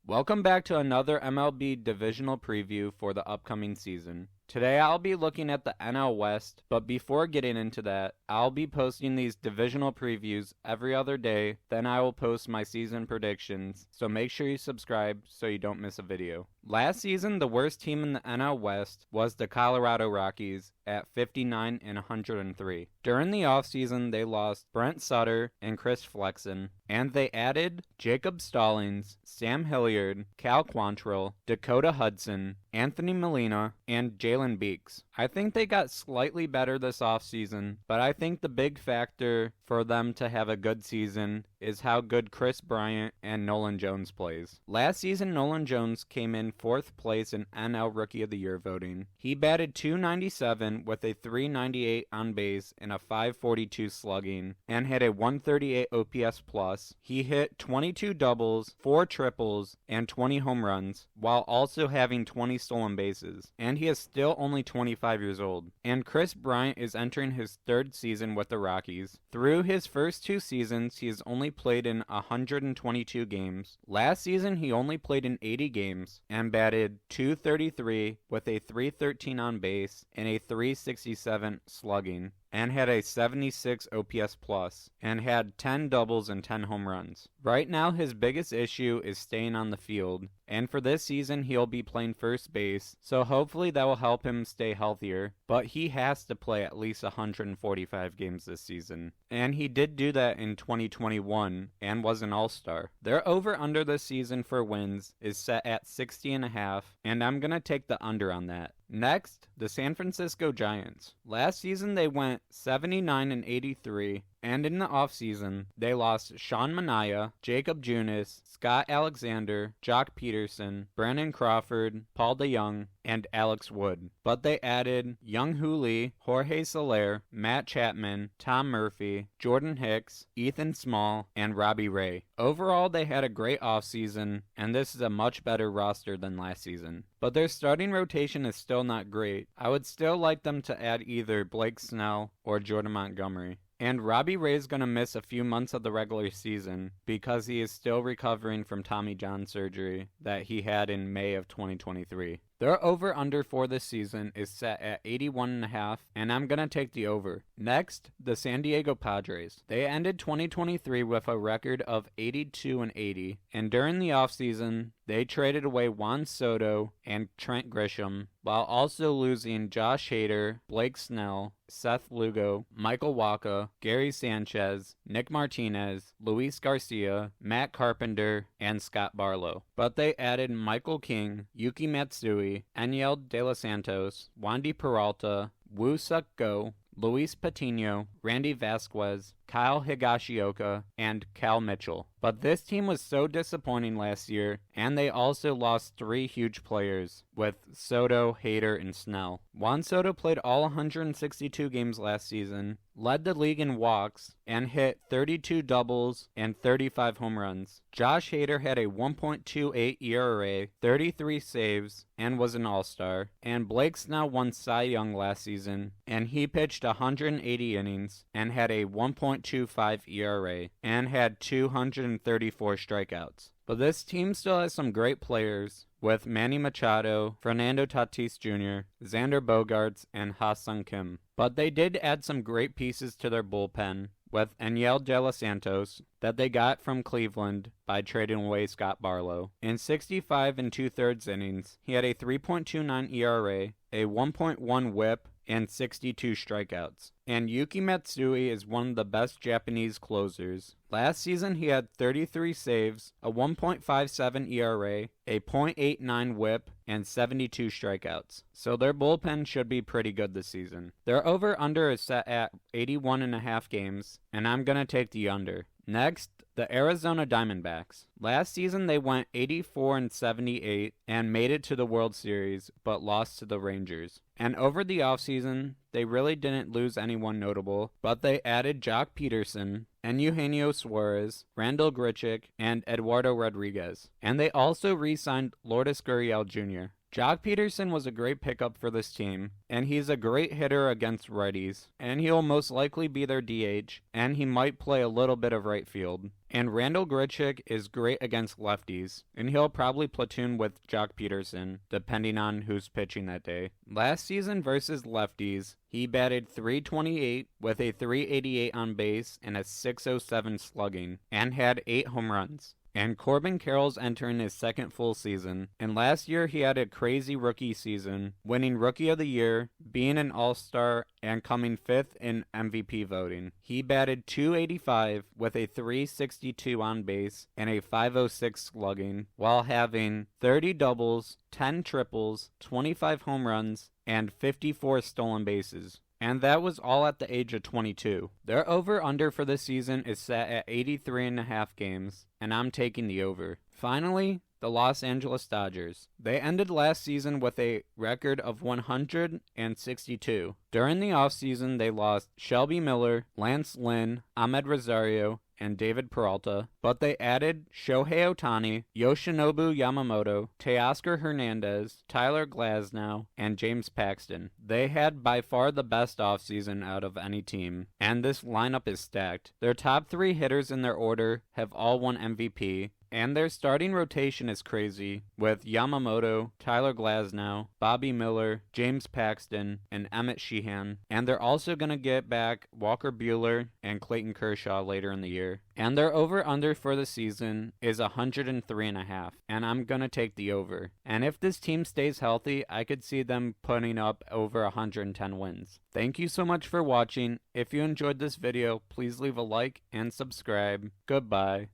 Welcome back to another MLB divisional preview for the upcoming season. Today I'll be looking at the NL West, but before getting into that, I'll be posting these divisional previews every other day, then I will post my season predictions, so make sure you subscribe so you don't miss a video. Last season, the worst team in the NL West was the Colorado Rockies at 59-103. During the offseason, they lost Brent Sutter and Chris Flexen, and they added Jacob Stallings, Sam Hilliard, Cal Quantrill, Dakota Hudson, Anthony Molina, and Jalen Beeks. I think they got slightly better this offseason, but I think the big factor for them to have a good season is how good Chris Bryant and Nolan Jones plays. Last season, Nolan Jones came in 4th place in NL Rookie of the Year voting. He batted .297 with a .398 on base and a .542 slugging, and had a .138 OPS plus. He hit 22 doubles, 4 triples, and 20 home runs, while also having 20 stolen bases. And he is still only 25 years old. And Chris Bryant is entering his 3rd season with the Rockies. Through his first 2 seasons, he has only played in 122 games. Last season, he only played in 80 games and batted .233 with a .313 on base and a .367 slugging, and had a 76 OPS plus, and had 10 doubles and 10 home runs. Right now, his biggest issue is staying on the field, and for this season, he'll be playing first base, so hopefully that will help him stay healthier, but he has to play at least 145 games this season, and he did do that in 2021, and was an all-star. Their over-under this season for wins is set at 60.5, and I'm going to take the under on that. Next, the San Francisco Giants. Last season they went 79-83, and in the offseason, they lost Sean Manaea, Jacob Junis, Scott Alexander, Jock Peterson, Brandon Crawford, Paul DeYoung, and Alex Wood. But they added Young-Hoo Lee, Jorge Soler, Matt Chapman, Tom Murphy, Jordan Hicks, Ethan Small, and Robbie Ray. Overall, they had a great offseason, and this is a much better roster than last season. But their starting rotation is still not great. I would still like them to add either Blake Snell or Jordan Montgomery. And Robbie Ray is going to miss a few months of the regular season because he is still recovering from Tommy John surgery that he had in May of 2023. Their over-under for this season is set at 81.5, and I'm going to take the over. Next, the San Diego Padres. They ended 2023 with a record of 82-80, and during the offseason, they traded away Juan Soto and Trent Grisham, while also losing Josh Hader, Blake Snell, Seth Lugo, Michael Wacha, Gary Sanchez, Nick Martinez, Luis Garcia, Matt Carpenter, and Scott Barlow. But they added Michael King, Yuki Matsui, Enyel De Los Santos, Wandy Peralta, Woo Suk Go, Luis Patino, Randy Vasquez, Kyle Higashioka, and Cal Mitchell. But this team was so disappointing last year, and they also lost 3 huge players, with Soto, Hader, and Snell. Juan Soto played all 162 games last season, led the league in walks, and hit 32 doubles and 35 home runs. Josh Hader had a 1.28 ERA, 33 saves, and was an all-star. And Blake Snell won Cy Young last season, and he pitched 180 innings and had a 1.25 ERA and had 234 strikeouts. But this team still has some great players, with Manny Machado, Fernando Tatis Jr., Xander Bogaerts, and Ha-Sung Kim. But they did add some great pieces to their bullpen, with Enyel De Los Santos that they got from Cleveland by trading away Scott Barlow. In 65 2/3 innings, he had a 3.29 ERA, a 1.1 WHIP, and 62 strikeouts. And Yuki Matsui is one of the best Japanese closers. Last season, he had 33 saves, a 1.57 ERA, a .89 WHIP, and 72 strikeouts. So their bullpen should be pretty good this season. Their over-under is set at 81.5 games, and I'm going to take the under. Next, the Arizona Diamondbacks. Last season, they went 84-78 and made it to the World Series, but lost to the Rangers. And over the offseason, they really didn't lose anyone notable, but they added Jock Peterson, and Eugenio Suarez, Randall Grichuk, and Eduardo Rodriguez. And they also re-signed Lourdes Gurriel Jr. Jock Peterson was a great pickup for this team, and he's a great hitter against righties, and he'll most likely be their DH, and he might play a little bit of right field. And Randall Grichuk is great against lefties, and he'll probably platoon with Jock Peterson, depending on who's pitching that day. Last season versus lefties, he batted .328 with a .388 on base and a .607 slugging, and had 8 home runs. And Corbin Carroll's entering his second full season, and last year he had a crazy rookie season, winning Rookie of the Year, being an All-Star, and coming 5th in MVP voting. He batted .285 with a .362 on base and a .506 slugging, while having 30 doubles, 10 triples, 25 home runs, and 54 stolen bases. And that was all at the age of 22. Their over-under for this season is set at 83.5 games, and I'm taking the over. Finally, the Los Angeles Dodgers. They ended last season with a record of 162. During the offseason, they lost Shelby Miller, Lance Lynn, Ahmed Rosario, and David Peralta, but they added Shohei Ohtani, Yoshinobu Yamamoto, Teoscar Hernandez, Tyler Glasnow, and James Paxton. They had by far the best offseason out of any team, and this lineup is stacked. Their top 3 hitters in their order have all won MVP, and their starting rotation is crazy, with Yamamoto, Tyler Glasnow, Bobby Miller, James Paxton, and Emmett Sheehan. And they're also going to get back Walker Buehler and Clayton Kershaw later in the year. And their over-under for the season is 103.5, and I'm going to take the over. And if this team stays healthy, I could see them putting up over 110 wins. Thank you so much for watching. If you enjoyed this video, please leave a like and subscribe. Goodbye.